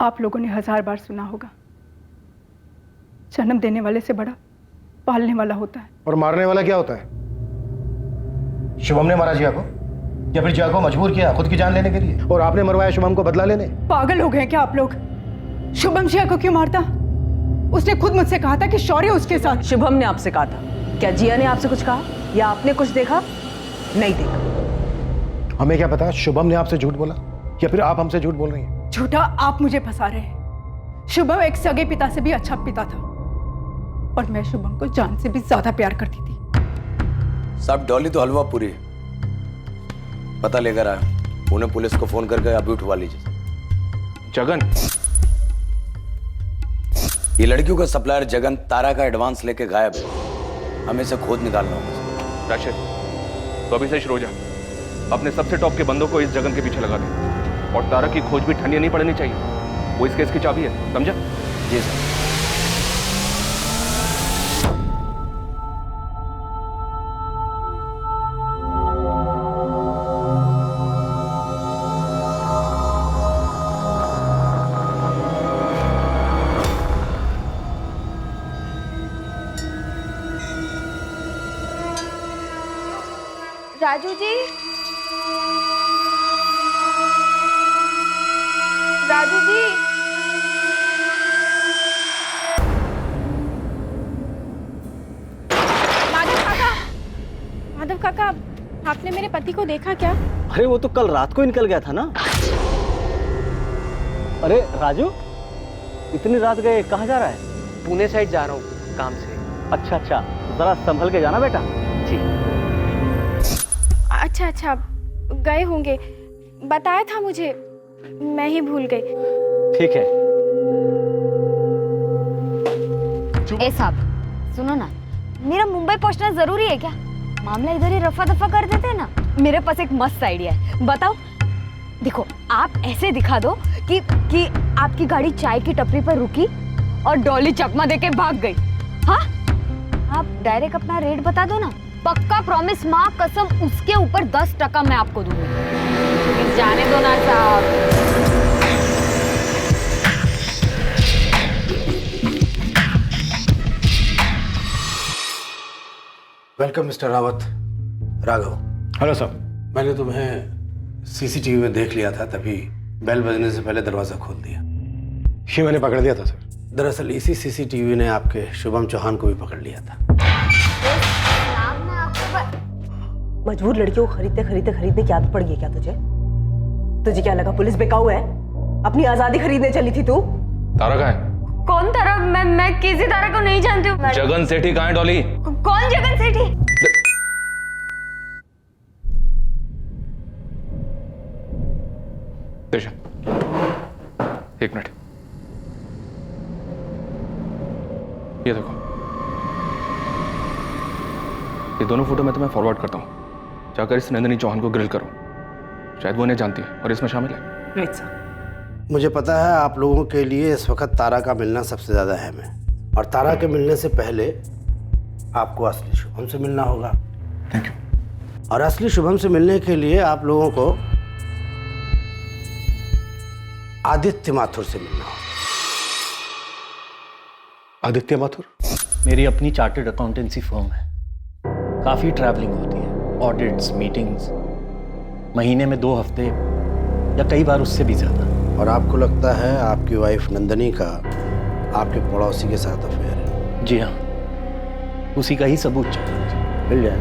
आप लोगों ने 1000 बार सुना होगा, जन्म देने वाले से बड़ा पालने वाला होता है। और मारने वाला क्या होता है? शुभम ने मारा जिया को, या फिर जिया को मजबूर किया खुद की जान लेने के लिए, और आपने मरवाया शुभम को बदला लेने? पागल हो गए क्या आप लोग? शुभम जिया को क्यों मारता? उसने खुद मुझसे कहा था कि शौर्य उसके साथ। शुभम ने आपसे कहा था? क्या जिया ने आपसे कुछ कहा या आपने कुछ देखा? नहीं देखा। हमें क्या पता शुभम ने आपसे झूठ बोला या फिर आप हमसे झूठ बोल रही हैं? झूठा आप मुझे फंसा रहे हैं। शुभम एक सगे पिता से भी अच्छा पिता था, और मैं शुभम को जान से भी ज्यादा प्यार करती थी। साहब, डॉली तो हलवा पूरी पता लेकर आया, उन्हें पुलिस को फोन करके अभी उठवा लीजिए। जगन, ये लड़कियों का सप्लायर जगन तारा का एडवांस लेके गायब है, हमें इसे खोद निकालना होगा। राशिद, तो अभी से शुरू जा, अपने सबसे टॉप के बंदों को इस जगन के पीछे लगा दे, और तारा की खोज भी ठंडी नहीं पड़नी चाहिए, वो इस केस की चाबी है, समझा? जी सर। राजू जी, राजू जी, माधव काका, आपने मेरे पति को देखा क्या? अरे वो तो कल रात को ही निकल गया था ना। अरे राजू, इतनी रात गए, कहाँ जा रहा है? पुणे साइड जा रहा हूँ काम से। अच्छा अच्छा, जरा संभल के जाना बेटा। जी। अच्छा, गए होंगे, बताया था मुझे, मैं ही भूल गई। ठीक है। ए साहब, सुनो ना, मेरा मुंबई पहुंचना जरूरी है क्या? मामला इधर ही रफा दफा कर देते हैं ना। मेरे पास एक मस्त आइडिया है, बताओ। देखो, आप ऐसे दिखा दो कि आपकी गाड़ी चाय की टपरी पर रुकी और डॉली चकमा देके भाग गई। हाँ, आप डायरेक्ट अपना रेट बता दो ना, पक्का प्रॉमिस, माँ कसम, उसके ऊपर 10% मैं आपको दूंगी। जाने दो ना साहब। Welcome mister Rawat. Raghav. Hello sir. मैंने तुम्हें सीसीटीवी में देख लिया था, तभी बेल बजने से पहले दरवाजा खोल दिया। ये मैंने पकड़ लिया था सर। दरअसल इसी सीसीटीवी ने आपके शुभम चौहान को भी पकड़ लिया था। मजबूर लड़कियों को खरीदने की आदत पड़ गई क्या तुझे? तुझे क्या लगा पुलिस बेकाऊ है? अपनी आजादी खरीदने चली थी तू? तारा कहाँ है? कौन तारा? मैं किसी तारा को नहीं जानती हूँ। जगन सेठी कहाँ है डॉली? कौन जगन सेठी? दिशा, एक मिनट, ये देखो, ये दोनों फोटो मैं तुम्हें फॉरवर्ड करता हूँ, जाकर इस नंदिनी चौहान को ग्रिल करो, शायद वो इन्हें जानती है और इसमें शामिल है। Right sir. मुझे पता है आप लोगों के लिए इस वक्त तारा का मिलना सबसे ज़्यादा अहम है, और तारा के मिलने से पहले आपको असली शुभम से मिलना होगा। Thank you. और असली शुभम से मिलने के लिए आप लोगों को आदित्य माथुर से मिलना होगा। आदित्य माथुर? मेरी अपनी चार्टर्ड अकाउंटेंसी फर्म है, काफ़ी ट्रैवलिंग होती है, ऑडिट्स, मीटिंग्स, महीने में 2 हफ्ते या कई बार उससे भी ज़्यादा। और आपको लगता है आपकी वाइफ नंदनी का आपके पड़ोसी के साथ अफेयर है? जी हाँ, उसी का ही सबूत चाहिए, मिल जाए।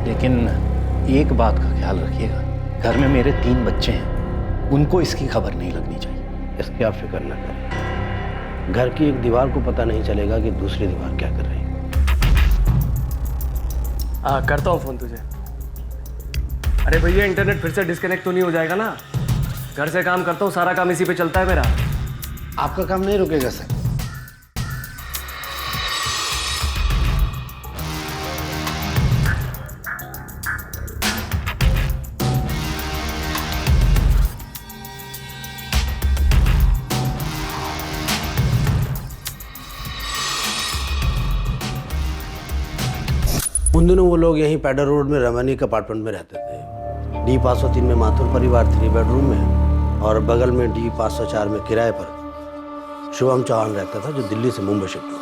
लेकिन एक बात का ख्याल रखिएगा, घर में मेरे 3 बच्चे हैं, उनको इसकी खबर नहीं लगनी चाहिए। इसकी आप फिक्र न करें, घर की एक दीवार को पता नहीं चलेगा कि दूसरी दीवार क्या कर रही है। करता हूँ फोन तुझे। अरे भैया, इंटरनेट फिर से डिस्कनेक्ट तो नहीं हो जाएगा ना? घर से काम करता हूँ, सारा काम इसी पे चलता है मेरा। आपका काम नहीं रुकेगा सर। उन दिनों वो लोग यहीं पैडर रोड में रमनी के अपार्टमेंट में रहते थे। D503 में माथुर परिवार 3 बेडरूम में, और बगल में D504 में किराए पर शुभम चौहान रहता था, जो दिल्ली से मुंबई शिफ्ट हुआ।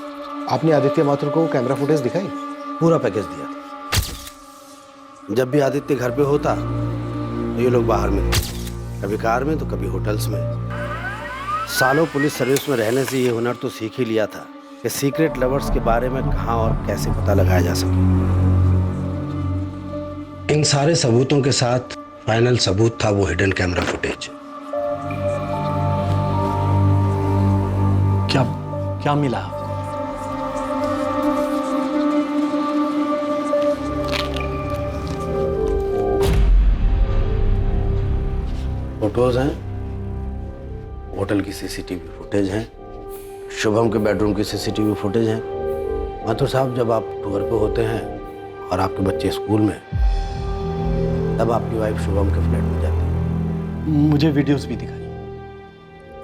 आपने आदित्य माथुर को कैमरा फुटेज दिखाई? पूरा पैकेज दिया था। जब भी आदित्य घर पे होता तो ये लोग बाहर मिलते, कभी कार में तो कभी होटल्स में। सालों पुलिस सर्विस में रहने से ये हुनर तो सीख ही लिया था कि सीक्रेट लवर्स के बारे में कहाँ और कैसे पता लगाया जा सके। इन सारे सबूतों के साथ फाइनल सबूत था वो हिडन कैमरा फुटेज। क्या क्या मिला? फोटोज हैं, होटल की सीसीटीवी फुटेज हैं, शुभम के बेडरूम की सीसीटीवी फुटेज हैं। माथुर साहब, जब आप टूर पे होते हैं और आपके बच्चे स्कूल में, तब आपकी वाइफ शुभम के फ्लैट में जाती है। मुझे वीडियोस भी दिखाइए।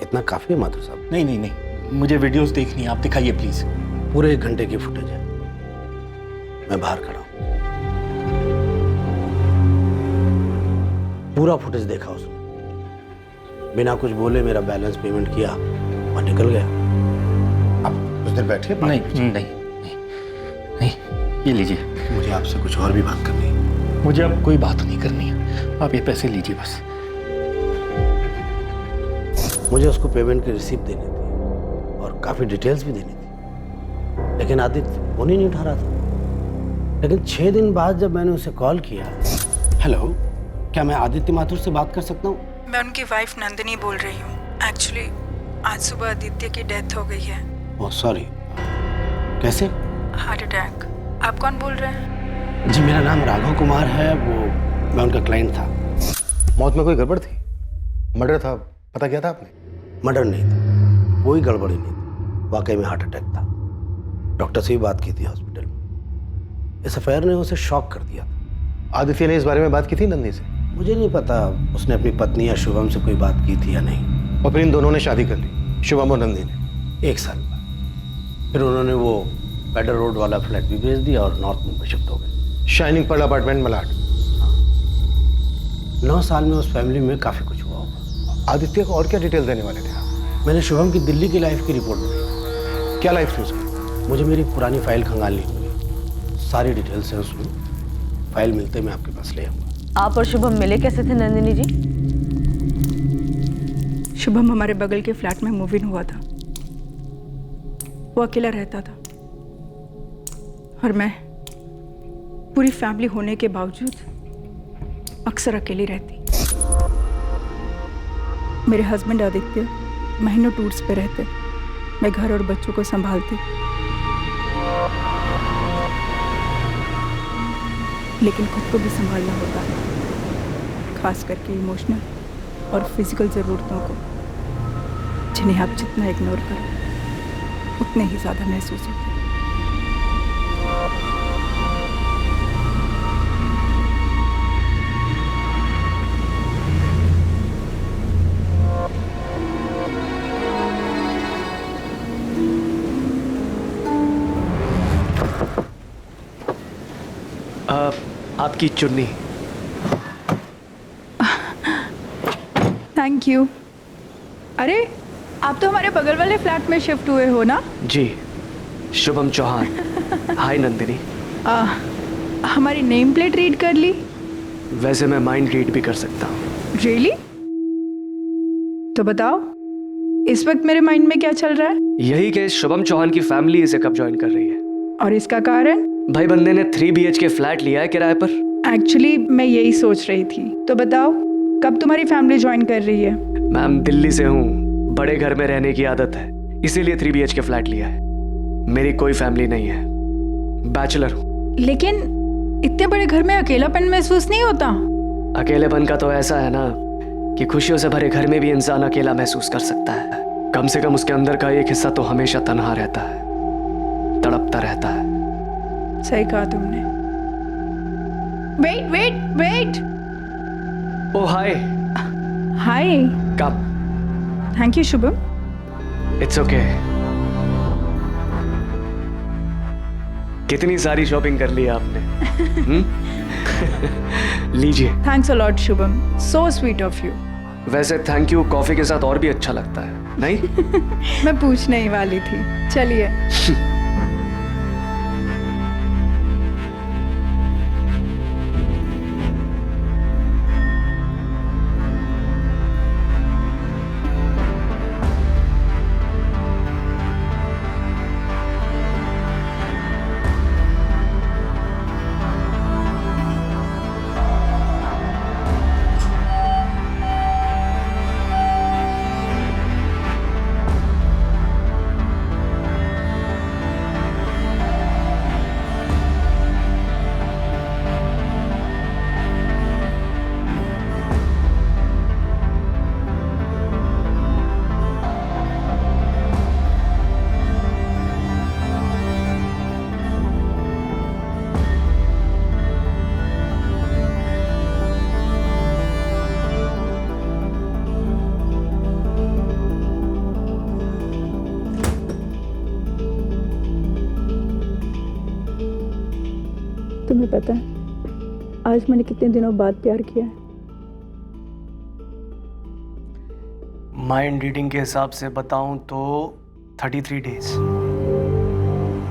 इतना काफी है माथुर साहब? नहीं नहीं नहीं, मुझे वीडियोस देखनी है, आप दिखाइए प्लीज। पूरे 1 घंटे की फुटेज है। मैं बाहर खड़ा हूं, पूरा फुटेज देखा उसने, बिना कुछ बोले मेरा बैलेंस पेमेंट किया और निकल गया। आप कुछ देर बैठिए। नहीं नहीं नहीं नहीं, ये लीजिए। मुझे आपसे कुछ और भी बात करनी है। मुझे अब कोई बात नहीं करनी है, आप ये पैसे लीजिए बस। मुझे उसको पेमेंट की रिसीप्ट देनी थी और काफ़ी डिटेल्स भी देनी थी, लेकिन आदित्य फोन ही नहीं उठा रहा था। लेकिन 6 दिन बाद जब मैंने उसे कॉल किया, हेलो, क्या मैं आदित्य माथुर से बात कर सकता हूँ? मैं उनकी वाइफ नंदिनी बोल रही हूँ। एक्चुअली आज सुबह आदित्य की डेथ हो गई है। ओह सॉरी, कैसे? Heart attack. आप कौन बोल रहे हैं? जी, मेरा नाम राघव कुमार है, मैं उनका क्लाइंट था। मौत में कोई गड़बड़ थी? मर्डर था? पता किया था आपने? मर्डर नहीं था, कोई गड़बड़ी नहीं थी, वाकई में हार्ट अटैक था। डॉक्टर से भी बात की थी हॉस्पिटल में। इस अफेयर ने उसे शॉक कर दिया था। आदित्य ने इस बारे में बात की थी नंदी से? मुझे नहीं पता उसने अपनी पत्नी या शुभम से कोई बात की थी या नहीं। और फिर इन दोनों ने शादी कर ली, शुभम और नंदी ने? 1 साल बाद फिर उन्होंने वो पेडर रोड वाला फ्लैट भी बेच दिया और नॉर्थ मुंबई शिफ्ट हो गए। Shining Perl apartment, Malad. 9 साल में उस फैमिली में काफ़ी कुछ हुआ होगा। आदित्य को और क्या डिटेल देने वाले थे आप? मैंने शुभम की दिल्ली की लाइफ की रिपोर्ट बनाई। क्या लाइफ थी उसकी? मुझे मेरी पुरानी फाइल खंगालनी होगी, सारी डिटेल्स हैं उसमें। फाइल मिलते मैं आपके पास ले आऊँगा। आप और शुभम मिले कैसे थे नंदिनी जी? शुभम हमारे बगल के फ्लैट में मूव इन हुआ था। वो अकेला रहता था और मैं पूरी फैमिली होने के बावजूद अक्सर अकेली रहती। मेरे हस्बैंड आदित्य महीनों टूर्स पे रहते, मैं घर और बच्चों को संभालती। लेकिन खुद को भी संभालना होता है, खास करके इमोशनल और फिजिकल ज़रूरतों को, जिन्हें आप जितना इग्नोर करो उतने ही ज़्यादा महसूस होते हैं। आपकी चुन्नी। Thank you. अरे आप तो हमारे बगल वाले फ्लैट में शिफ्ट हुए हो ना? जी, शुभम चौहान। हाय नंदिनी। हमारी नेम प्लेट रीड कर ली? वैसे मैं माइंड रीड भी कर सकता हूँ। रियली? तो बताओ इस वक्त मेरे माइंड में क्या चल रहा है? यही कि शुभम चौहान की फैमिली इसे कब ज्वाइन कर रही है। और इसका कारण? भाई बंदे ने 3 BHK फ्लैट लिया है किराए पर। एक्चुअली मैं यही सोच रही थी। तो बताओ कब तुम्हारी फैमिली ज्वाइन कर रही है? मैम दिल्ली से हूँ, बड़े घर में रहने की आदत है, इसीलिए 3 BHK फ्लैट लिया है। मेरी कोई फैमिली नहीं है, बैचलर हूँ। लेकिन इतने बड़े घर में अकेलापन महसूस नहीं होता? अकेलेपन का तो ऐसा है ना कि खुशियों से भरे घर में भी इंसान अकेला महसूस कर सकता है। कम से कम उसके अंदर का एक हिस्सा तो हमेशा तन्हा रहता है, तड़पता रहता है। सही कहा तुमने। Wait wait wait. Oh hi. Hi. कब? Thank you Shubham. It's okay. कितनी सारी शॉपिंग कर ली आपने। लीजिए। Thanks a lot Shubham, so sweet of you. वैसे थैंक यू कॉफी के साथ और भी अच्छा लगता है, नहीं? मैं पूछने ही वाली थी। चलिए। तुम्हें पता है आज मैंने कितने दिनों बाद प्यार किया है? माइंड रीडिंग के हिसाब से बताऊं तो 33 डेज।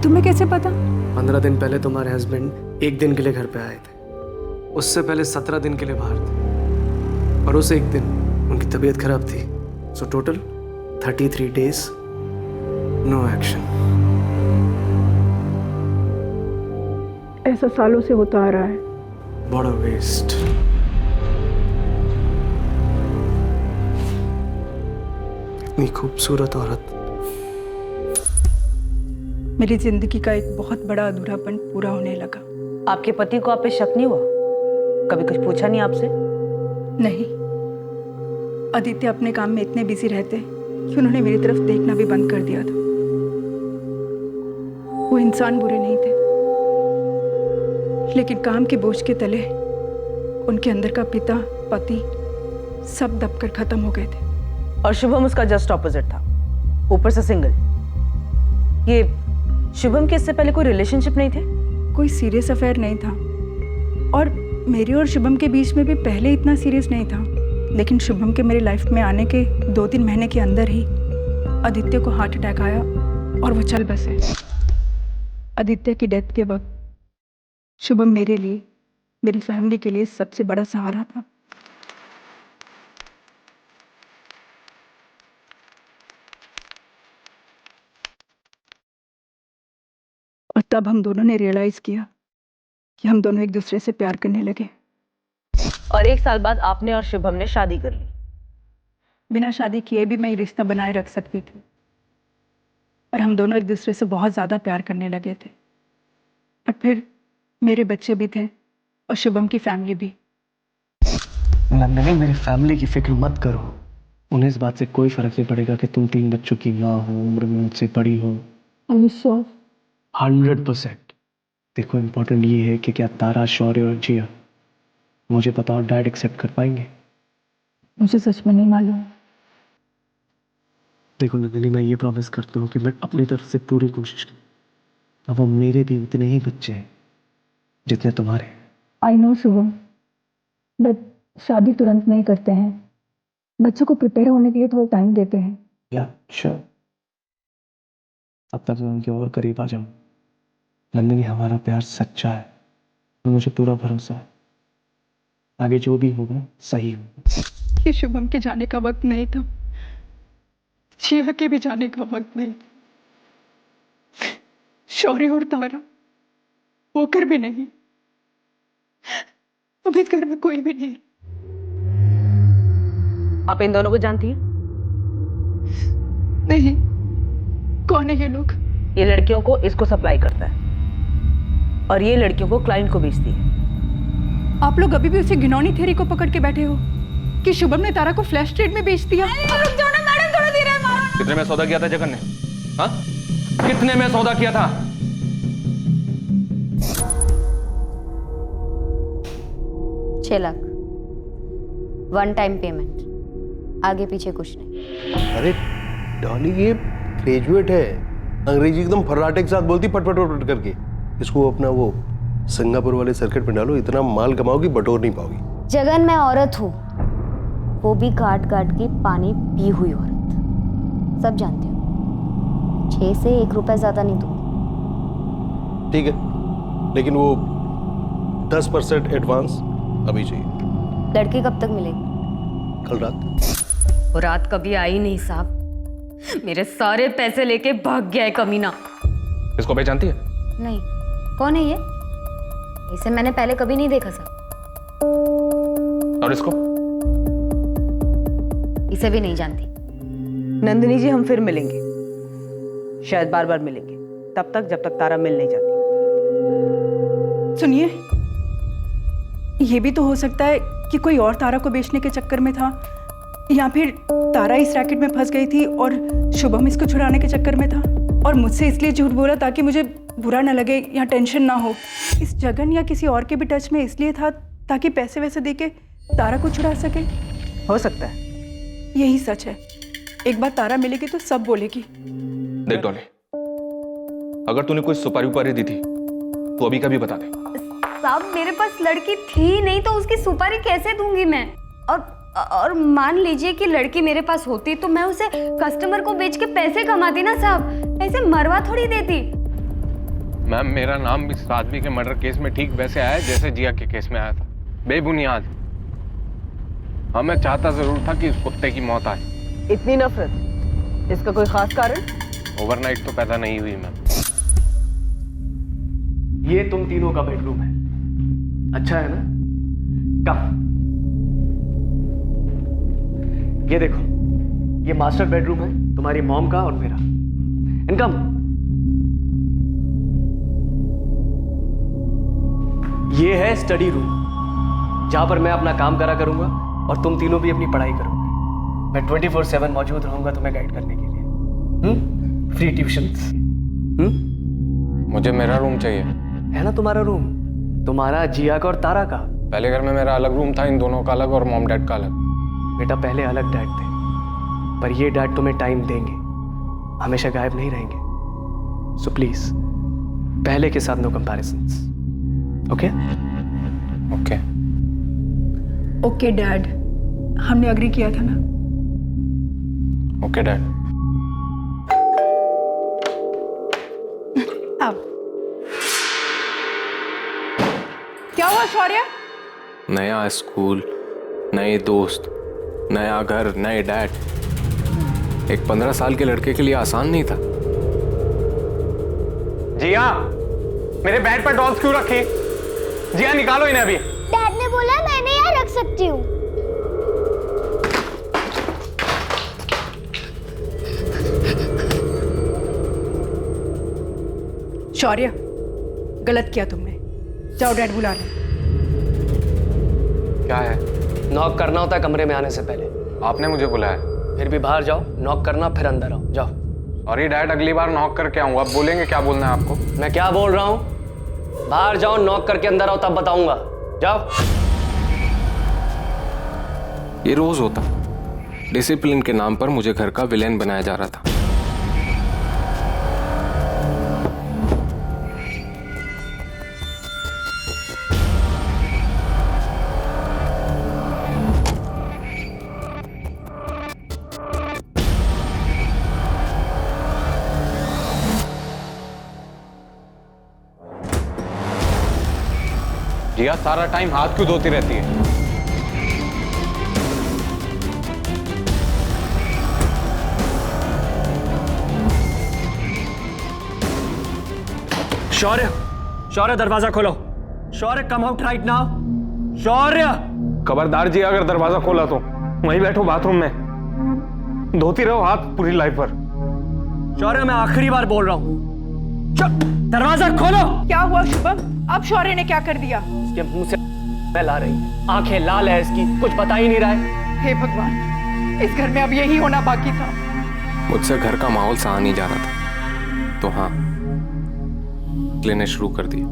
तुम्हें कैसे पता? 15 दिन पहले तुम्हारे हस्बैंड एक दिन के लिए घर पे आए थे, उससे पहले 17 दिन के लिए बाहर थे, और उस एक दिन उनकी तबीयत खराब थी। So total 33 days, no action. ऐसा सालों से होता आ रहा है। बड़ा वेस्ट। इतनी खूबसूरत औरत। मेरी जिंदगी का एक बहुत बड़ा अधूरापन पूरा होने लगा। आपके पति को आप पे शक नहीं हुआ? कभी कुछ पूछा नहीं आपसे? नहीं, आदित्य अपने काम में इतने बिजी रहते कि उन्होंने मेरी तरफ देखना भी बंद कर दिया था। वो इंसान बुरे नहीं थे, लेकिन काम के बोझ के तले उनके अंदर का पिता, पति सब दबकर खत्म हो गए थे। और शुभम उसका जस्ट ऑपोजिट था, ऊपर से सिंगल। ये शुभम के इससे पहले कोई रिलेशनशिप नहीं थे? कोई सीरियस अफेयर नहीं था, और मेरी और शुभम के बीच में भी पहले इतना सीरियस नहीं था। लेकिन शुभम के मेरी लाइफ में आने के 2-3 महीने के अंदर ही आदित्य को हार्ट अटैक आया और वो चल बसे। आदित्य की डेथ के वक्त शुभम मेरे लिए, मेरी फैमिली के लिए सबसे बड़ा सहारा था। और तब हम दोनों ने रियलाइज किया कि हम दोनों एक दूसरे से प्यार करने लगे। और 1 साल बाद आपने और शुभम ने शादी कर ली। बिना शादी किए भी मैं ये रिश्ता बनाए रख सकती थी, और हम दोनों एक दूसरे से बहुत ज़्यादा प्यार करने लगे थे। और फिर मेरे बच्चे भी थे और शुभम की फैमिली भी। नंदिनी, मेरी फैमिली की फिक्र मत करो। उन्हें इस बात से कोई फर्क नहीं पड़ेगा कि तुम 3 बच्चों की माँ हो, उम्र में मुझसे बड़ी हो। 100%। देखो, इम्पोर्टेंट ये है कि क्या तारा, शौर्य और जिया मुझे पता और डैड एक्सेप्ट कर पाएंगे? मुझे सच में नहीं मालूम। देखो नंदिनी, मैं ये प्रॉमिस करता हूँ कि मैं अपनी तरफ से पूरी कोशिश करूँ। अब मेरे भी उतने ही बच्चे हैं जितने तुम्हारे। आई नो शुभम, बट शादी तुरंत नहीं करते हैं। बच्चों को प्रिपेयर होने के लिए थोड़ा टाइम देते हैं। या श्योर। अब तक मैं उनके और करीब आ जाऊं। नंदिनी, हमारा प्यार सच्चा है और मुझे पूरा भरोसा है आगे जो भी होगा सही होगा। ये शुभम के जाने का वक्त नहीं था, शिवा के भी जाने का वक्त नहीं। शौर्य और तारा होकर भी नहीं, अब इस घर में कोई भी नहीं। आप इन दोनों को जानती हैं? नहीं। कौन है ये लोग? ये लड़कियों को इसको सप्लाई करता है और ये लड़कियों को क्लाइंट को बेचती है। आप लोग अभी भी उसी घिनौनी थ्योरी को पकड़ के बैठे हो कि शुभम ने तारा को फ्लैश ट्रेड में बेच दिया। कितने में सौदा किया था जगन ने? हाँ, कितने में सौदा किया था? $6 लाख 1 टाइम पेमेंट, आगे पीछे कुछ नहीं। अरे डॉली, ये ग्रेजुएट है, अंग्रेजी एकदम फर्राटे के साथ बोलती पट पट पट करके। इसको अपना वो सिंगापुर वाले सर्किट में डालो, इतना माल कमाओगी बटोर नहीं पाओगी। जगन, मैं औरत हूँ, वो भी काट काट के पानी पी हुई औरत। सब जानते हो, 6 से 1 रुपए ज्यादा नहीं दूंगी। ठीक है, लेकिन वो 10% एडवांस अभी चाहिए। लड़की कब तक मिलेगी? कल रात। वो रात कभी आई नहीं साहब, मेरे सारे पैसे लेके भाग गया है कमीना। इसको पहचानती है? नहीं, कौन है ये? इसे मैंने पहले कभी नहीं देखा साहब। और इसको? इसे भी नहीं जानती। नंदिनी जी, हम फिर मिलेंगे, शायद बार बार मिलेंगे, तब तक जब तक तारा मिल नहीं जाती। सुनिए, ये भी तो हो सकता है कि कोई और तारा को बेचने के चक्कर में था, या फिर तारा इस रैकेट में फंस गई थी और शुभम इसको छुड़ाने के चक्कर में था और मुझसे इसलिए झूठ बोला ताकि मुझे बुरा ना लगे या टेंशन ना हो। इस जगन या किसी और के भी टच में इसलिए था ताकि पैसे वैसे दे के तारा को छुड़ा सके। हो सकता है। यही सच है। एक बार तारा मिलेगी तो सब बोलेगी। देख डॉली, अगर तूने कोई सुपारी उपारी दी थी तो अभी का भी बता दे। साहब, मेरे पास लड़की थी नहीं तो उसकी सुपारी कैसे दूंगी मैं? और मान लीजिए कि लड़की मेरे पास होती तो मैं उसे कस्टमर को बेच के पैसे कमाती ना साहब, ऐसे मरवा थोड़ी देती। मैम, मेरा नाम इस आदमी के मर्डर केस में ठीक वैसे आया जैसे जिया के केस में आया था, बेबुनियाद। हाँ, मैं चाहता जरूर था कि इस कुत्ते की मौत आए। इतनी नफरत, इसका कोई खास कारण? ओवरनाइट तो पैदा नहीं हुई मैम। ये तुम तीनों का बेडरूम है, अच्छा है ना? कम ये देखो, ये मास्टर बेडरूम है तुम्हारी मॉम का और मेरा। इनकम ये है स्टडी रूम, जहां पर मैं अपना काम करा करूंगा और तुम तीनों भी अपनी पढ़ाई करोगे। मैं 24/7 मौजूद रहूंगा तुम्हें गाइड करने के लिए। Free tuitions. मुझे मेरा रूम चाहिए। है ना तुम्हारा रूम, तुम्हारा, जिया का और तारा का। पहले घर में मेरा अलग रूम था, इन दोनों का अलग और मॉम डैड का अलग। बेटा, पहले अलग डैड थे, पर ये डैड तुम्हें टाइम देंगे, हमेशा गायब नहीं रहेंगे। सो प्लीज, पहले के साथ no comparisons. Okay? Okay. Okay dad, हमने अग्री किया था ना? Okay dad. अब क्या हुआ शौर्य? नया स्कूल, नए दोस्त, नया घर, नए डैड। एक 15 साल के लड़के के लिए आसान नहीं था। जिया, मेरे बेड पर डॉल्स क्यों रखी? जिया, निकालो इन्हें अभी। डैड ने बोला मैंने यहाँ रख सकती हूँ। शौर्य, गलत किया तुमने। जाओ, डैड बुला रहे। क्या है? नॉक करना होता है कमरे में आने से पहले। आपने मुझे बुलाया? फिर भी बाहर जाओ, नॉक करना, फिर अंदर आओ। जाओ। सॉरी डैड, अगली बार नॉक करके आऊंगा। आप बोलेंगे क्या बोलना है आपको? मैं क्या बोल रहा हूँ? बाहर जाओ, नॉक करके अंदर आओ, तब बताऊंगा। जाओ। ये रोज होता। डिसिप्लिन के नाम पर मुझे घर का विलेन बनाया जा रहा था। जिया, सारा टाइम हाथ क्यों धोती रहती है? शौर्य, शौर्य, दरवाजा खोलो। शौर्य, कम आउट राइट नाउ। शौर्य! खबरदार जी, अगर दरवाजा खोला तो वहीं बैठो बाथरूम में, धोती रहो हाथ पूरी लाइफ पर। शौर्य, मैं आखिरी बार बोल रहा हूं, दरवाजा खोलो। क्या हुआ शुभम? अब शौर्य ने क्या कर दिया? इसके मुंह से ला रही है, आंखें लाल है इसकी, कुछ बता ही नहीं रहा है। हे भगवान, इस घर में अब यही होना बाकी था। मुझसे घर का माहौल सहा नहीं जा रहा था, तो हाँ, लेने शुरू कर दिए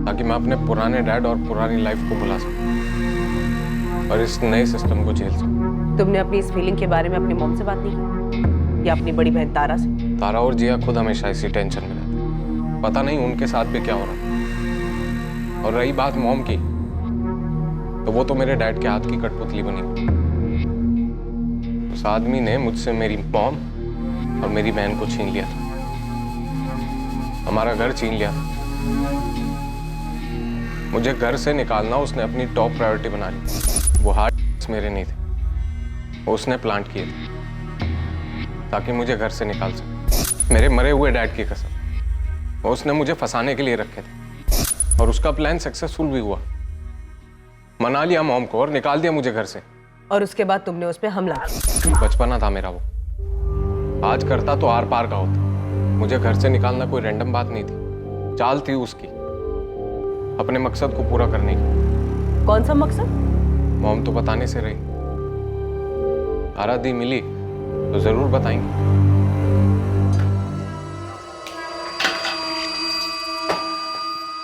ताकि मैं अपने पुराने डैड और पुरानी लाइफ को भुला सकूं और इस नए सिस्टम को झेल सकूं। तुमने अपनी इस फीलिंग के बारे में अपनी मॉम से बात नहीं की या अपनी बड़ी बहन तारा से? तारा और जिया खुद हमेशा इसी टेंशन में रहते, पता नहीं उनके साथ भी क्या हो रहा है। और रही बात मॉम की, तो वो तो मेरे डैड के हाथ की कठपुतली बनी। उस आदमी ने मुझसे मेरी मॉम और मेरी बहन को छीन लिया था, हमारा घर छीन लिया था। मुझे घर से निकालना उसने अपनी टॉप प्रायोरिटी बना ली। वो हार्ट मेरे नहीं थे, वो उसने प्लांट किए थे ताकि मुझे घर से निकाल सके। मेरे मरे हुए डैड की कसम, वो उसने मुझे फंसाने के लिए रखे थे और उसका प्लान सक्सेसफुल भी हुआ। मना लिया मॉम को और निकाल दिया मुझे घर से। और उसके बाद तुमने उस पर हमला किया। बचपना था मेरा वो, आज करता तो आर पार का होता। मुझे घर से निकालना कोई रैंडम बात नहीं थी, चाल थी उसकी अपने मकसद को पूरा करने की। कौन सा मकसद? मॉम तो बताने से रही, आराधी मिली तो जरूर बताएंगे।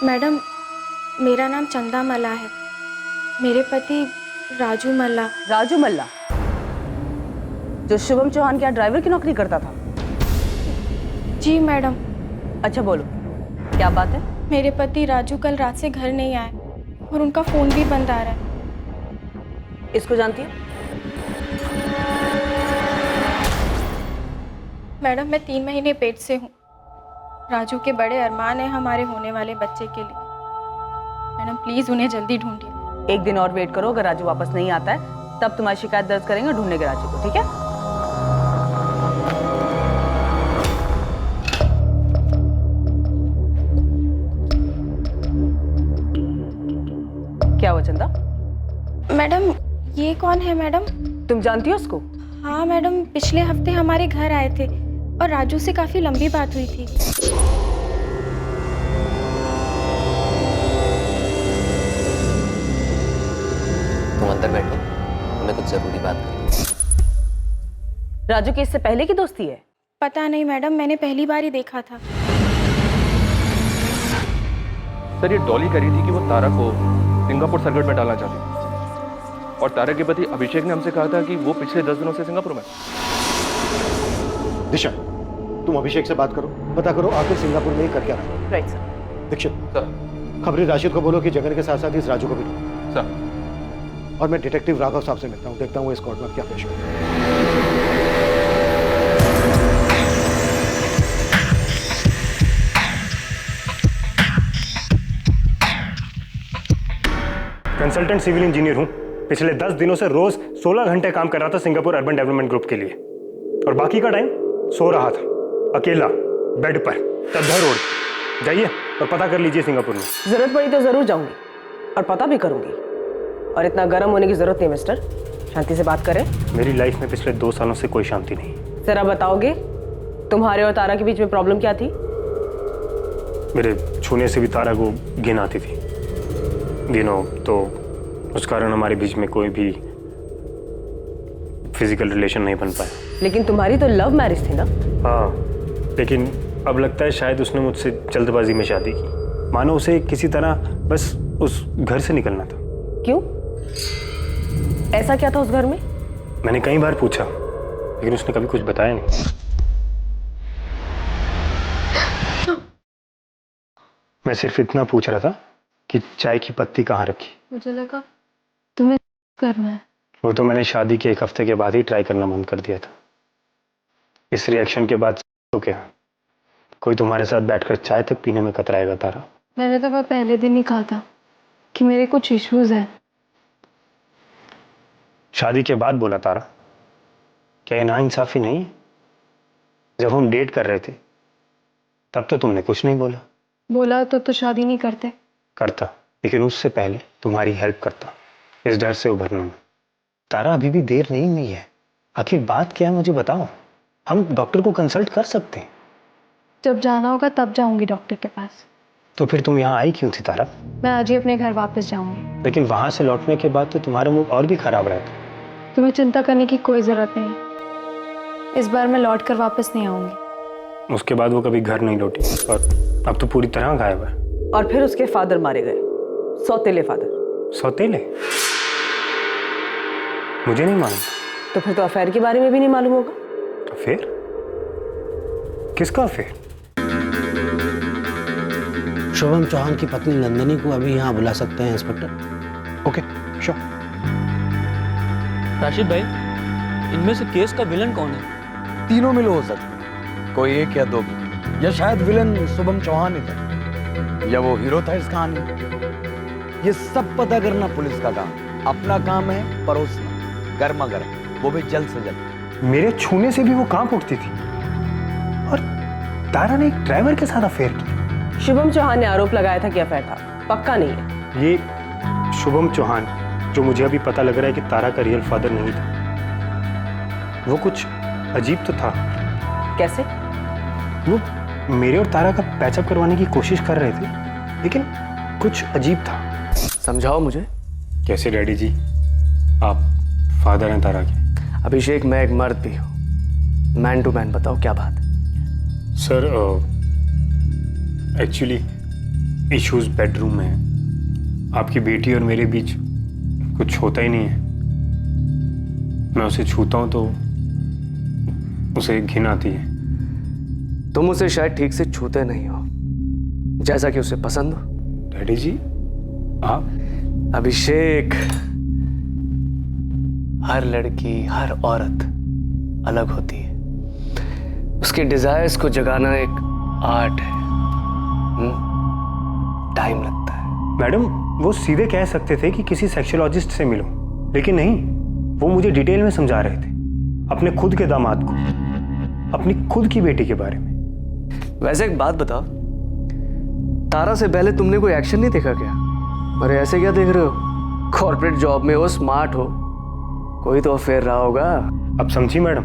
मैडम, मेरा नाम चंदा मल्ला है। मेरे पति राजू मल्ला। राजू मल्ला जो शुभम चौहान के यहाँ ड्राइवर की नौकरी करता था? जी मैडम। अच्छा बोलो, क्या बात है? मेरे पति राजू कल रात से घर नहीं आए और उनका फोन भी बंद आ रहा है। इसको जानती है? मैडम, मैं 3 महीने पेट से हूँ। राजू के बड़े अरमान है हमारे होने वाले बच्चे के लिए। मैडम प्लीज उन्हें जल्दी ढूंढिए। एक दिन और वेट करो, अगर राजू वापस नहीं आता है तब तुम्हारी शिकायत दर्ज करेंगे, ढूंढेंगे राजू को, ठीक है? क्या हुआ चंदा? मैडम, ये कौन है मैडम? तुम जानती हो उसको? हाँ मैडम, पिछले हफ्ते हमारे घर आए थे और राजू से काफी लंबी बात हुई थी। तुम अंदर बैठो, हमें कुछ जरूरी बात करनी है। राजू की इससे पहले की दोस्ती है? पता नहीं मैडम, मैंने पहली बार ही देखा था। सर, ये डॉली कह रही थी कि वो तारा को सिंगापुर सर्किट में डालना चाहती थी और तारा के पति अभिषेक ने हमसे कहा था कि वो पिछले 10 दिनों से सिंगापुर में। दिशा, तुम अभिषेक से बात करो, पता करो आखिर सिंगापुर में कर क्या रहा है। Right sir. दीक्षित सर। खबरी राशिद को बोलो कि जगन के साथ साथ इस राजू को भी ढूंढो। सर। और मैं डिटेक्टिव राघव साहब से मिलता हूँ, देखता हूँ इस कोर्ट में क्या पेश होता है। कंसल्टेंट सिविल इंजीनियर हूँ। पिछले 10 दिनों से रोज 16 घंटे काम कर रहा था सिंगापुर अर्बन डेवलपमेंट ग्रुप के लिए, और बाकी का टाइम सो रहा था अकेला बेड पर तद्धा रोड। जाइए और पता कर लीजिए सिंगापुर में। जरूरत पड़ी तो जरूर जाऊंगी और पता भी करूंगी, और इतना गर्म होने की जरूरत नहीं मिस्टर, शांति से बात करें। मेरी लाइफ में पिछले 2 सालों से कोई शांति नहीं। जरा बताओगे तुम्हारे और तारा के बीच में प्रॉब्लम क्या थी? मेरे छूने से भी तारा को घिन आती थी, गिनो तो उस कारण हमारे बीच में कोई भी फिजिकल रिलेशन नहीं बन पाया। लेकिन तुम्हारी तो लव मैरिज थी ना? हाँ, लेकिन अब लगता है शायद उसने मुझसे जल्दबाजी में शादी की, मानो उसे किसी तरह बस उस घर से निकलना था। क्यों? ऐसा क्या था उस घर में? मैंने कई बार पूछा लेकिन उसने कभी कुछ बताया नहीं। मैं सिर्फ इतना पूछ रहा था कि चाय की पत्ती कहाँ रखी। मुझे लगा तुम्हें करना है। वो तो मैंने शादी के 1 हफ्ते के बाद ही ट्राई करना बंद कर दिया था। इस रिएक्शन के बाद तो क्या, कोई तुम्हारे साथ बैठकर चाय तक पीने में कतराएगा तारा? मैंने तो पहले दिन ही कहा था कि मेरे कुछ इश्यूज हैं। शादी के बाद बोला तारा, क्या नाइंसाफी नहीं है? जब हम डेट कर रहे थे तब तो तुमने कुछ नहीं बोला। बोला तो शादी नहीं करते। करता, लेकिन उससे पहले तुम्हारी हेल्प करता इस डर से उभरने में। तारा, अभी भी देर नहीं हुई है, आखिर बात क्या है मुझे बताओ। हम डॉक्टर को कंसल्ट कर सकते हैं। जब जाना होगा तब जाऊंगी डॉक्टर के पास। तो फिर तुम यहाँ आई क्यों थी तारा? मैं आज ही अपने घर वापस जाऊंगी। लेकिन वहां से लौटने के बाद तो तुम्हारा मूड और भी खराब रहता। तुम्हें चिंता करने की कोई जरूरत नहीं, इस बार मैं लौट कर वापस नहीं आऊंगी। उसके बाद वो कभी घर नहीं लौटी और अब तो पूरी तरह गायब है। और फिर उसके फादर मारे गए, सौतेले फादर। सौतेले? मुझे नहीं मालूम। तो फिर तो अफेयर के बारे में भी नहीं मालूम होगा। अफेयर? किसका अफेयर? शुभम चौहान की पत्नी नंदिनी को अभी यहाँ बुला सकते हैं इंस्पेक्टर? Okay, sure. राशिद भाई, इनमें से केस का विलन कौन है? तीनों मिल हो सकते हैं, कोई एक या दो भी, या शायद विलन शुभम चौहान ही था, या वो हीरो था इस कहानी में। ये सब पता करना पुलिस का काम। अपना काम है परोसना, गर्मा गर्म, वो भी जल्द से जल्द। मेरे छूने से भी वो कांप उठती थी। और तारा ने एक ड्राइवर के साथ अफेयर किया। शुभम चौहान ने आरोप लगाया था कि अफेयर था, पक्का नहीं है। ये शुभम चौहान, जो मुझे अभी पता लग रहा है कि तारा का रियल फादर नहीं था, वो कुछ अजीब तो था। कैसे? वो मेरे और तारा का पैचअप करवाने की कोशिश कर रहे थे, लेकिन कुछ अजीब था। समझाओ मुझे। कैसे डैडी जी? आप फादर हैं तारा के। अभिषेक, मैं एक मर्द भी हूँ, मैन टू मैन बताओ क्या बात है। सर एक्चुअली इश्यूज बेडरूम में है। आपकी बेटी और मेरे बीच कुछ होता ही नहीं है। मैं उसे छूता हूं तो उसे घिन आती है। तुम उसे शायद ठीक से छूते नहीं हो, जैसा कि उसे पसंद हो। डैडी जी आप? अभिषेक, हर लड़की, हर औरत अलग होती है। उसके डिजायर्स को जगाना एक आर्ट है। टाइम लगता है। मैडम, वो सीधे कह सकते थे कि किसी सेक्सोलॉजिस्ट से मिलो, लेकिन नहीं, वो मुझे डिटेल में समझा रहे थे अपने खुद के दामाद को, अपनी खुद की बेटी के बारे में। वैसे एक बात बताओ, तारा से पहले तुमने कोई एक्शन नहीं देखा क्या? अरे ऐसे क्या देख रहे हो? कॉर्पोरेट जॉब में हो, स्मार्ट हो, कोई तो अफेयर रहा होगा। अब समझी मैडम,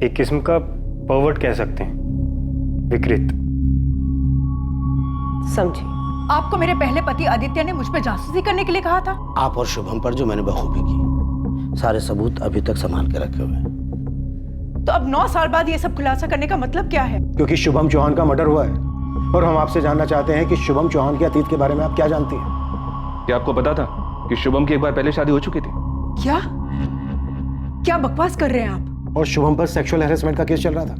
एक किस्म का परवर्ट कह सकते हैं, विकृत। समझी। आपको मेरे पहले पति आदित्य ने मुझ पर जासूसी करने के लिए कहा था? आप और शुभम पर जो मैंने बखूबी की, सारे सबूत अभी तक संभाल के रखे हुए हैं। तो अब 9 साल बाद ये सब खुलासा करने का मतलब क्या है? क्योंकि शुभम चौहान का मर्डर हुआ है और हम आपसे जानना चाहते हैं कि शुभम चौहान के अतीत के बारे में आप क्या जानती हैं? क्या आपको पता था कि शुभम की एक बार पहले शादी हो चुकी थी? क्या क्या बकवास कर रहे हैं आप? और शुभम पर सेक्सुअल हैरेसमेंट का केस चल रहा था।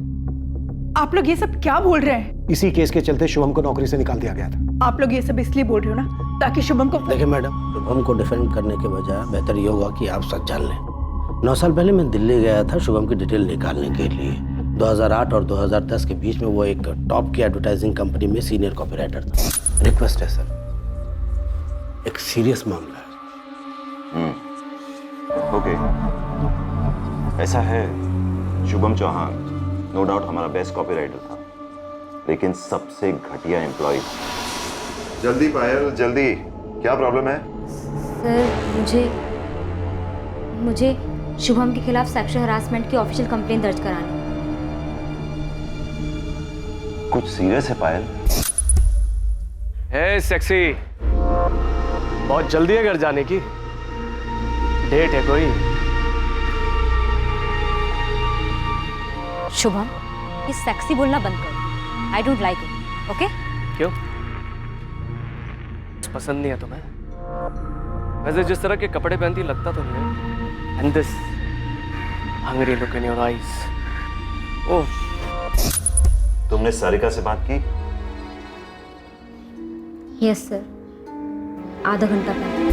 आप लोग ये सब क्या बोल रहे हैं? इसी केस के चलते शुभम को नौकरी से निकाल दिया गया था। आप लोग ये सब इसलिए बोल रहे हो ना ताकि शुभम को... देखिए मैडम, शुभम को डिफेंड करने के बजाय बेहतर ये होगा कि आप सच जान लें। 9 साल पहले मैं दिल्ली गया था शुभम की डिटेल निकालने के लिए। 2008 और 2010 के बीच में वो एक टॉप की एडवर्टाइजिंग कंपनी में सीनियर कॉपीराइटर था। रिक्वेस्ट है सर, एक सीरियस मामला है। ओके, ऐसा है, शुभम चौहान नो डाउट हमारा बेस्ट कॉपीराइटर था, लेकिन सबसे घटिया एम्प्लॉय। जल्दी पायल, जल्दी, क्या प्रॉब्लम है? सर, मुझे शुभम के खिलाफ सेक्सुअल हरासमेंट की ऑफिशियल कंप्लेंट दर्ज करानी। कुछ सीरियस है पायल? हे सेक्सी, बहुत जल्दी है घर जाने की? डेट है कोई? शुभम, ये सेक्सी बोलना बंद करो। I don't like it, okay? क्यों? पसंद नहीं है तुम्हें? वैसे जिस तरह के कपड़े पहनती लगता तो नहीं है। And this hungry look in your eyes. ओह। तुमने सारिका से बात की? यस सर, आधा घंटा पहले।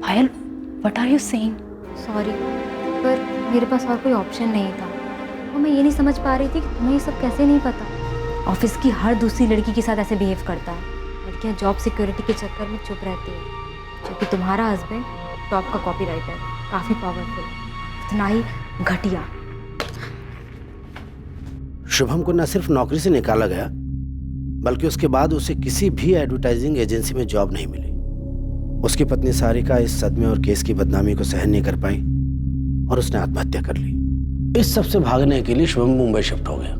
Payal, what are you saying? Sorry, पर मेरे पास और कोई ऑप्शन नहीं था और मैं ये नहीं समझ पा रही थी कि तुम्हें ये सब कैसे नहीं पता। ऑफिस की हर दूसरी लड़की के साथ ऐसे बिहेव करता है। लड़कियां जॉब सिक्योरिटी के चक्कर में चुप रहती है, जबकि तुम्हारा हस्बैंड टॉप का कॉपीराइटर, काफ़ी पावरफुल, इतना ही घटिया। शुभम को न सिर्फ नौकरी से निकाला गया, बल्कि उसके बाद उसे किसी भी एडवर्टाइजिंग एजेंसी में जॉब नहीं मिली। उसकी पत्नी सारिका इस सदमे और केस की बदनामी को सहन नहीं कर पाई और उसने आत्महत्या कर ली। इस सब से भागने के लिए शुभम मुंबई शिफ्ट हो गया।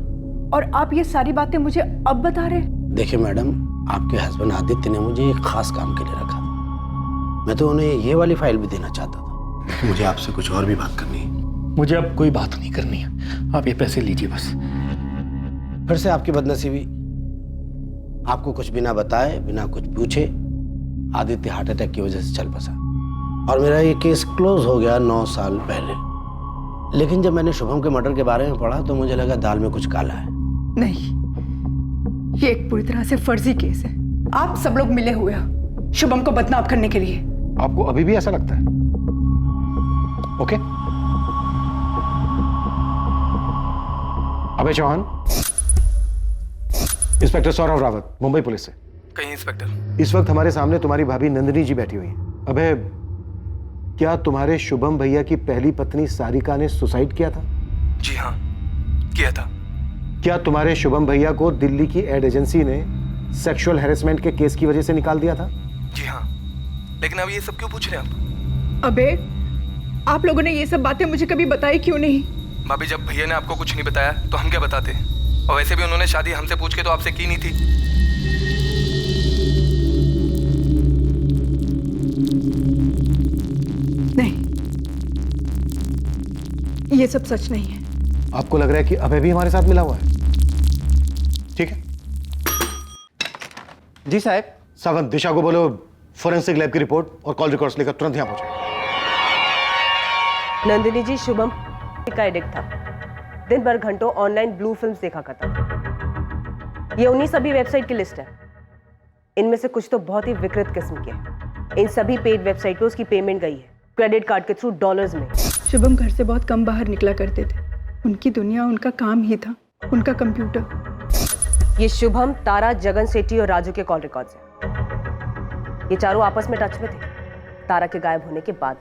और आप ये सारी बातें मुझे अब बता रहे हैं? देखिए मैडम, आपके हस्बैंड आदित्य ने मुझे एक खास काम के लिए रखा था। मैं तो उन्हें ये वाली फाइल भी देना चाहता था, लेकिन मुझे आपसे कुछ और भी बात करनी है। मुझे अब कोई बात नहीं करनी है, आप ये पैसे लीजिए बस। फिर से आपकी बदनसीबी, आपको कुछ बिना बताए, बिना कुछ पूछे आदित्य हार्ट अटैक की वजह से चल बसा और मेरा ये केस क्लोज हो गया 9 साल पहले। लेकिन जब मैंने शुभम के मर्डर के बारे में पढ़ा तो मुझे लगा दाल में कुछ काला है। नहीं, ये एक पूरी तरह से फर्जी केस है। आप सब लोग मिले हुए हो शुभम को बदनाम करने के लिए। आपको अभी भी ऐसा लगता है? ओके? अभय चौहान, इंस्पेक्टर सौरभ रावत, मुंबई पुलिस से। कहीं इंस्पेक्टर। इस वक्त हमारे सामने तुम्हारी भाभी नंदिनी जी बैठी हुई हैं। अभय, क्या तुम्हारे शुभम भैया की पहली पत्नी सारिका ने सुसाइड किया था? जी हाँ, किया था। क्या तुम्हारे शुभम भैया को दिल्ली की एड एजेंसी ने सेक्सुअल हैरेसमेंट के केस की वजह से निकाल दिया था? जी हाँ, लेकिन अब ये सब क्यों पूछ रहे हैं आप? अबे, आप लोगों ने ये सब बातें मुझे कभी बताई क्यों नहीं? भाभी, जब भैया ने आपको कुछ नहीं बताया तो हम क्या बताते? और वैसे भी उन्होंने शादी हमसे पूछ के तो आपसे की नहीं थी। नहीं, ये सब सच नहीं है। आपको लग रहा है कि अभय भी हमारे साथ मिला हुआ है? ठीक है जी साहब। सावंत, दिशा को बोलो फोरेंसिक लैब की रिपोर्ट और कॉल रिकॉर्ड्स लेकर तुरंत यहां पहुंचे। नंदिनी जी शुभम का एडिक्ट था। दिन भर घंटों ऑनलाइन ब्लू फिल्म्स देखा करता था। ये उन्हीं सभी वेबसाइट की लिस्ट है। इनमें से कुछ तो बहुत ही विकृत किस्म के हैं। इन सभी पेड वेबसाइट पे उसकी पेमेंट गई है, क्रेडिट कार्ड के थ्रू डॉलर्स में। शुभम घर से बहुत कम बाहर निकला करते थे। उनकी दुनिया उनका काम ही था, उनका कंप्यूटर। ये शुभम, तारा, जगन सेठी और राजू के कॉल रिकॉर्ड्स हैं। ये चारों आपस में टच में थे तारा के गायब होने के बाद।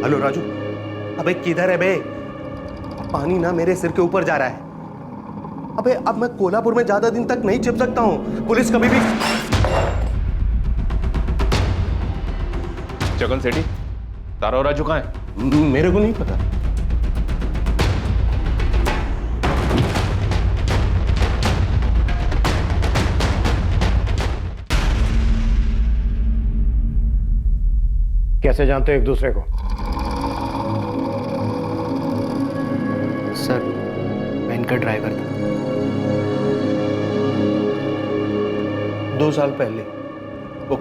हेलो राजू। अबे किधर है बे? पानी ना मेरे सिर के ऊपर जा रहा है। अबे अब मैं कोल्हापुर में ज्यादा दिन तक नहीं छिप सकता हूँ। पुलिस कभी भी। जगन सेठी, तारा और राजू कहाँ है? मेरे को नहीं पता। कैसे जानते हो एक दूसरे को? सर, मैं इनका ड्राइवर था। 2 साल पहले वो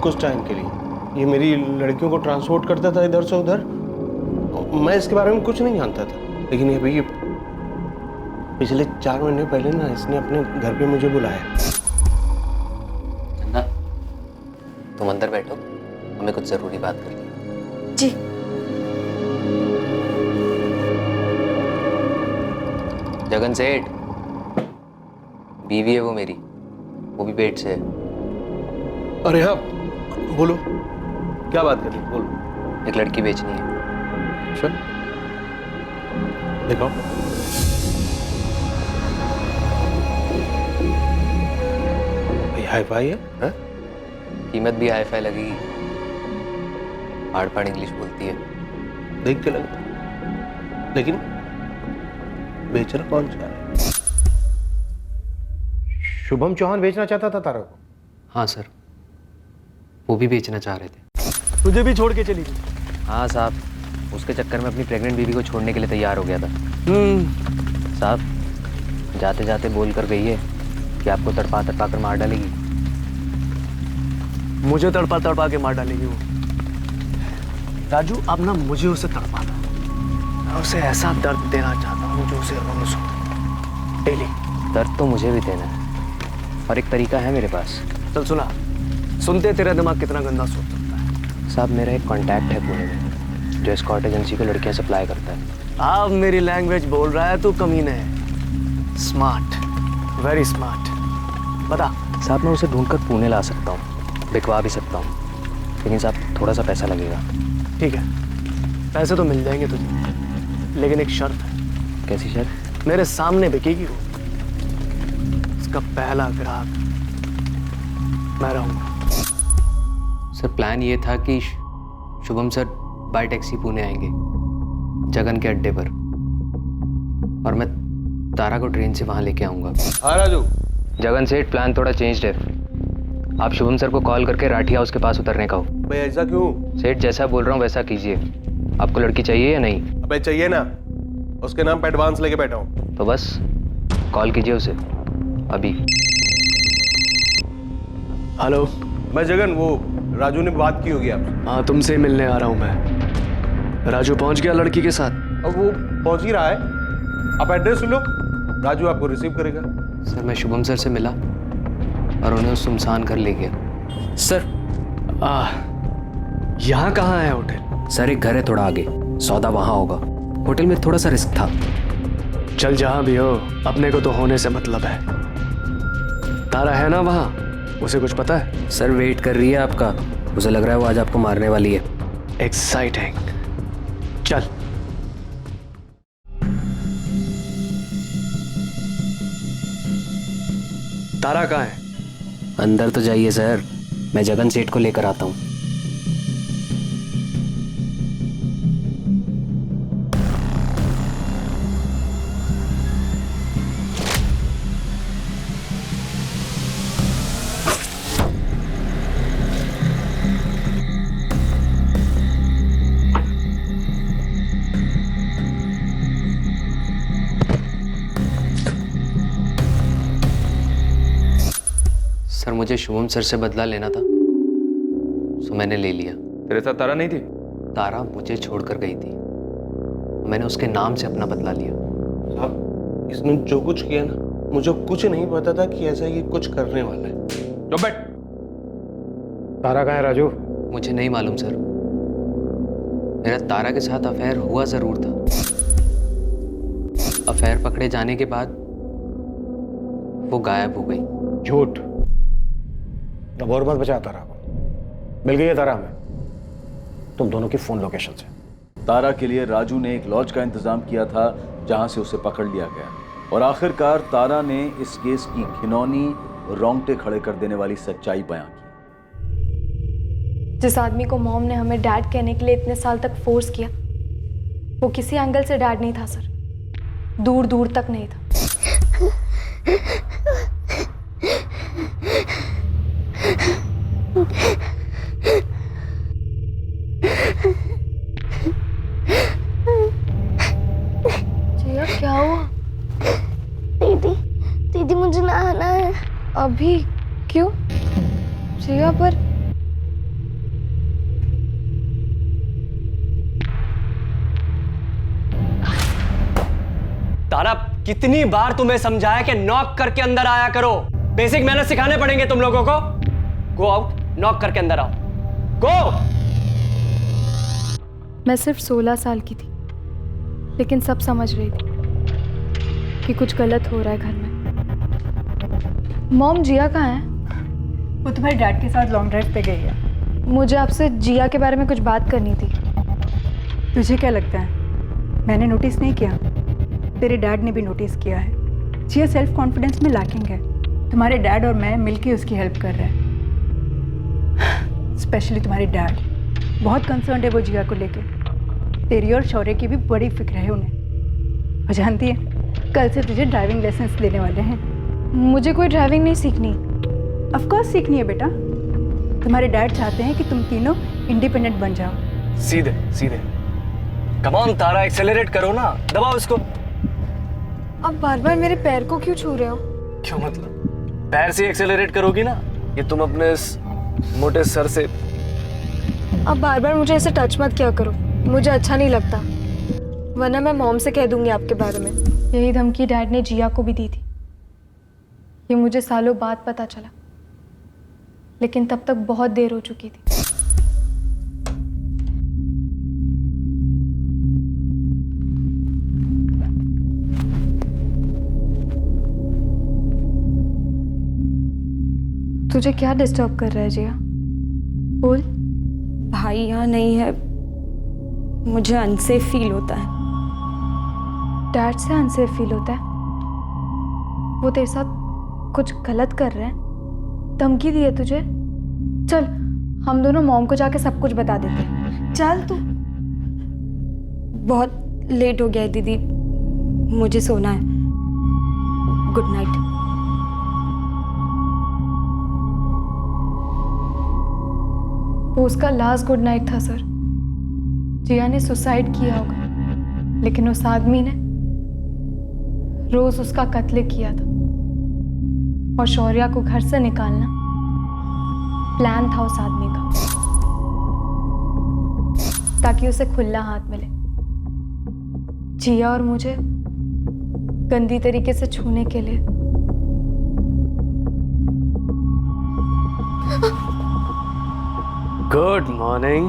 कुछ टाइम के लिए ये मेरी लड़कियों को ट्रांसपोर्ट करता था इधर से उधर। मैं इसके बारे में कुछ नहीं जानता था, लेकिन ये भैया पिछले 4 महीने पहले ना इसने अपने घर पे मुझे बुलाया। चंदा, तुम अंदर बैठो, हमें कुछ जरूरी बात करनी है। जी। जगन सेठ, बीवी है वो मेरी, वो भी पेट से है। अरे हाँ, बोलो क्या बात करनी? बोलो। एक लड़की बेचनी है। चल दिखाओ। हाई फाई है? कीमत भी हाई फाई लगेगी। हाड़ फाड़ इंग्लिश बोलती है। देख के लगता, लेकिन बेचना कौन चाह रहा है? शुभम चौहान बेचना चाहता था तारा को? हाँ सर, वो भी बेचना चाह रहे थे। तुझे भी छोड़ के चली गई? हाँ साहब, उसके चक्कर में अपनी प्रेग्नेंट बीवी को छोड़ने के लिए तैयार हो गया था। साहब, जाते जाते बोल कर गई है कि आपको तड़पा तड़पा कर मार डालेगी। मुझे तड़पा तड़पा के मार डालेगी वो। राजू, अब ना मुझे उसे तड़पाना। मैं उसे ऐसा दर्द देना चाहता हूँ जो उसे रोज हो, डेली। दर्द तो मुझे भी देना है, और एक तरीका है मेरे पास। चल सुना, सुनते तेरा दिमाग कितना गंदा सोच सकता है। साहब, मेरा एक कांटेक्ट है पुणे में जो एस्कॉर्ट एजेंसी को लड़कियां सप्लाई करता है। अब मेरी लैंग्वेज बोल रहा है तू, कमीने है। Smart, very smart. बता। साहब, मैं उसे ढूंढकर पुणे ला सकता हूँ, बिकवा भी सकता हूँ, लेकिन साहब थोड़ा सा पैसा लगेगा। ठीक है, पैसे तो मिल जाएंगे तुझे, लेकिन एक शर्त है। कैसी शर्त? मेरे सामने बिकेगी वो। इसका पहला ग्राहक मैं रहूंगा। सर, प्लान ये था कि Shubham sir bye taxi Pune आएंगे जगन के अड्डे पर, और मैं तारा को ट्रेन से वहां लेके आऊंगा। हाँ राजू। जगन सेठ, प्लान थोड़ा चेंज्ड है। आप शुभम सर को कॉल करके राठी हाउस के पास उतरने का हो। भाई ऐसा क्यों? सेठ, जैसा बोल रहा हूँ वैसा कीजिए। आपको लड़की चाहिए या नहीं? अबे चाहिए ना, उसके नाम पे एडवांस लेके बैठा हूँ। तो बस कॉल कीजिए उसे अभी। हेलो। मैं जगन, वो राजू ने बात की होगी आपसे। हाँ, तुमसे मिलने आ रहा हूँ मैं। राजू पहुंच गया लड़की के साथ? अब वो पहुंच ही रहा है। आप एड्रेस लो, राजू आपको रिसीव करेगा। सर मैं शुभम सर से मिला और उन्हें उस सुनसान घर ले गया। सर यहाँ कहाँ है होटल? सर एक घर है थोड़ा आगे, सौदा वहाँ होगा। होटल में थोड़ा सा रिस्क था। चल जहाँ भी हो, अपने को तो होने से मतलब है। तारा है ना वहाँ? उसे कुछ पता है? सर वेट कर रही है आपका, उसे लग रहा है वो आज आपको मारने वाली है। एक्साइटिंग। चल। तारा कहाँ है? अंदर तो जाइए सर, मैं जगन सेठ को लेकर आता हूँ। सर मुझे शुभम सर से बदला लेना था, तो मैंने ले लिया। तेरे साथ तारा नहीं थी? तारा मुझे छोड़कर गई थी, मैंने उसके नाम से अपना बदला लिया। साहब, इसने जो कुछ किया ना, मुझे कुछ नहीं पता था कि ऐसा ये कुछ करने वाला है। चुप बैठ। तारा कहाँ है राजू? मुझे नहीं मालूम सर, मेरा तारा के साथ अफेयर हुआ जरूर था। अफेयर पकड़े जाने के बाद वो गायब हो गई। झूठ। अब और मत बचा तारा को। मिल गई है तारा हमें तुम दोनों की फोन लोकेशन से। तारा के लिए राजू ने एक लॉज का इंतजाम किया था जहां से उसे पकड़ लिया गया और आखिरकार तारा ने इस केस की घिनौनी रोंगटे खड़े कर देने वाली सच्चाई बयां की। जिस आदमी को मॉम ने हमें डैड कहने के लिए इतने साल तक फोर्स किया, वो किसी एंगल से डैड नहीं था सर, दूर दूर तक नहीं था। जिया क्या हुआ? दीदी दीदी मुझे नहाना है। अभी? क्यों जिया? पर तारा कितनी बार तुम्हें समझाया कि नॉक करके अंदर आया करो, बेसिक मैनर्स सिखाने पड़ेंगे तुम लोगों को। गो आउट, नॉक करके अंदर आओ। गो। मैं सिर्फ 16 साल की थी, लेकिन सब समझ रही थी कि कुछ गलत हो रहा है घर में। मॉम, जिया कहाँ है? वो तुम्हारे डैड के साथ लॉन्ग ड्राइव पे गई है। मुझे आपसे जिया के बारे में कुछ बात करनी थी। तुझे क्या लगता है मैंने नोटिस नहीं किया? तेरे डैड ने भी नोटिस किया है। जिया सेल्फ कॉन्फिडेंस में लैकिंग है। तुम्हारे डैड और मैं मिलके उसकी हेल्प कर रहे हैं। स्पेशली तुम्हारे डैड बहुत कंसर्न है वो जिया को लेके। तेरी और शौर्य की भी बड़ी फिक्र है उन्हें। और जानती है, कल से तुझे ड्राइविंग लाइसेंस देने वाले हैं। मुझे कोई ड्राइविंग नहीं सीखनी। ऑफ कोर्स सीखनी है बेटा। तुम्हारे डैड चाहते हैं कि तुम तीनों इंडिपेंडेंट बन जाओ। सीधे सीधे। कम ऑन तारा, एक्सेलरेट करो ना, दबाओ इसको। अब बार बार मेरे पैर को क्यों छू रहे हो? क्यों मतलब? पैर से एक्सेलरेट करोगी ना, ये तुम अपने इस मोटे सर से। अब बार बार मुझे ऐसे टच मत किया करो, मुझे अच्छा नहीं लगता, वरना मैं मॉम से कह दूंगी आपके बारे में। यही धमकी डैड ने जिया को भी दी थी। ये मुझे सालों बाद पता चला, लेकिन तब तक बहुत देर हो चुकी थी। तुझे क्या डिस्टर्ब कर रहा है जिया? बोल। भाई यहाँ नहीं है, मुझे अनसेफ फील होता है। डैड से अनसेफ फील होता है? वो तेरे साथ कुछ गलत कर रहे हैं? धमकी दी है तुझे? चल हम दोनों मॉम को जाके सब कुछ बता देते हैं। चल तू। बहुत लेट हो गया है दीदी, मुझे सोना है। Good night. वो उसका लास्ट गुड नाइट था सर। जिया ने सुसाइड किया होगा, लेकिन उस आदमी ने रोज उसका कत्ल किया था। और शौर्या को घर से निकालना प्लान था उस आदमी का, ताकि उसे खुला हाथ मिले। जिया और मुझे गंदी तरीके से छूने के लिए गुड मॉर्निंग।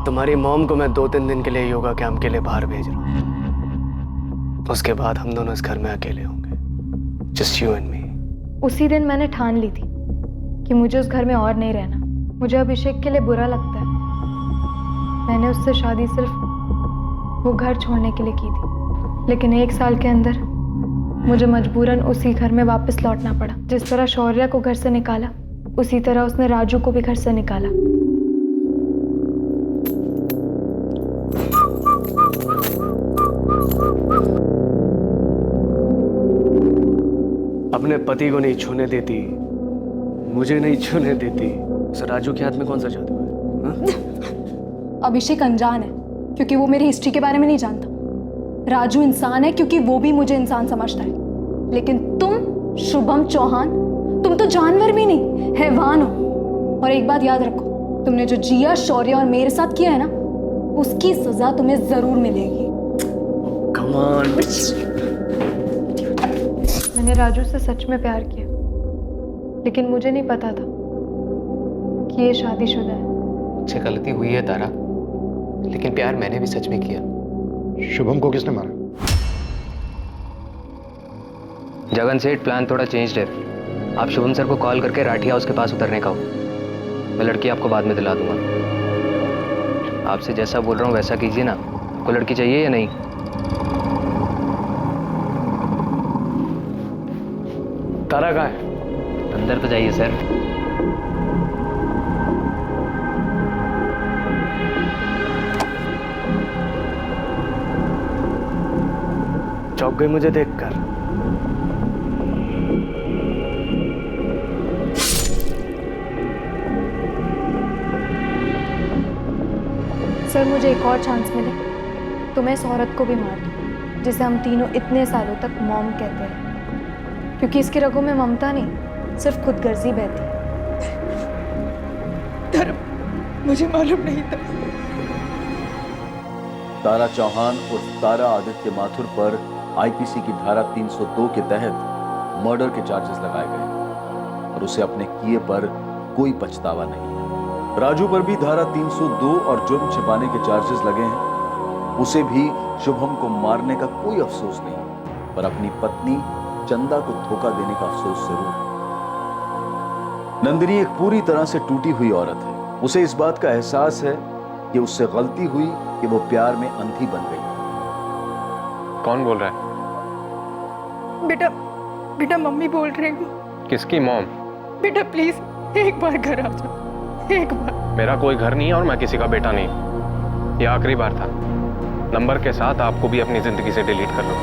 तुम्हारी मॉम को मैं 2-3 दिन के लिए योगा कैंप के लिए बाहर भेज रहा हूँ। उसके बाद हम दोनों इस घर में अकेले होंगे, जस्ट यू एंड मी। उसी दिन मैंने ठान ली थी कि मुझे उस घर में और नहीं रहना। मुझे अभिषेक के लिए बुरा लगता है। मैंने उससे शादी सिर्फ वो घर छोड़ने के लिए की थी, लेकिन 1 साल के अंदर मुझे मजबूरन उसी घर में वापस लौटना पड़ा। जिस तरह शौर्या को घर से निकाला, उसी तरह उसने राजू को भी घर से निकाला। अपने पति को नहीं छूने देती, मुझे नहीं छूने देती। उस राजू के हाथ में कौन सा जादू है? हाँ? अभिषेक अनजान है क्योंकि वो मेरी हिस्ट्री के बारे में नहीं जानता। राजू इंसान है क्योंकि वो भी मुझे इंसान समझता है। लेकिन तुम शुभम चौहान, तुम तो जानवर भी नहीं, हैवान हो। और एक बात याद रखो, तुमने जो जिया, शौर्य और मेरे साथ किया है ना, उसकी सजा तुम्हें जरूर मिलेगी। Come on. मैंने राजू से सच में प्यार किया, लेकिन मुझे नहीं पता था कि ये शादीशुदा है। मुझसे गलती हुई है तारा, लेकिन प्यार मैंने भी सच में किया। शुभम को किसने मारा? जगन सेठ, प्लान थोड़ा चेंज है। आप शुभम सर को कॉल करके राठी हाउस के पास उतरने का हो। मैं लड़की आपको बाद में दिला दूंगा। आपसे जैसा बोल रहा हूँ वैसा कीजिए ना। आपको लड़की चाहिए या नहीं? तारा कहाँ है? अंदर तो जाइए सर। चौंक गई मुझे देखकर। सर, मुझे एक और चांस मिले तो मैं इस औरत को भी मार दूँ जिसे हम तीनों इतने सालों तक मॉम कहते हैं, क्योंकि इसकी रगों में ममता नहीं, सिर्फ खुदगर्जी बहती है। धर्म, मुझे मालूम नहीं था। तारा चौहान और तारा आदित्य माथुर पर आईपीसी की धारा 302 के तहत मर्डर के चार्जेस लगाए गए और उसे अपने किए पर कोई पछतावा नहीं। राजू पर भी धारा 302 और जुर्म छिपाने के चार्जेस लगे हैं। उसे भी शुभम को मारने का कोई अफसोस नहीं, पर अपनी पत्नी चंदा को धोखा देने का अफसोस जरूर है। नंदिनी एक पूरी तरह से टूटी हुई औरत है। उसे इस बात का एहसास है कि उससे गलती हुई कि वो प्यार में अंधी बन गई। कौन बोल रहा है? बेटा मम्मी बोल रही हूँ। किसकी मॉम? बेटा प्लीज एक बार घर आ जाओ, एक बार। मेरा कोई घर नहीं है और मैं किसी का बेटा नहीं। ये आखिरी बार था। नंबर के साथ आपको भी अपनी जिंदगी से डिलीट कर लो।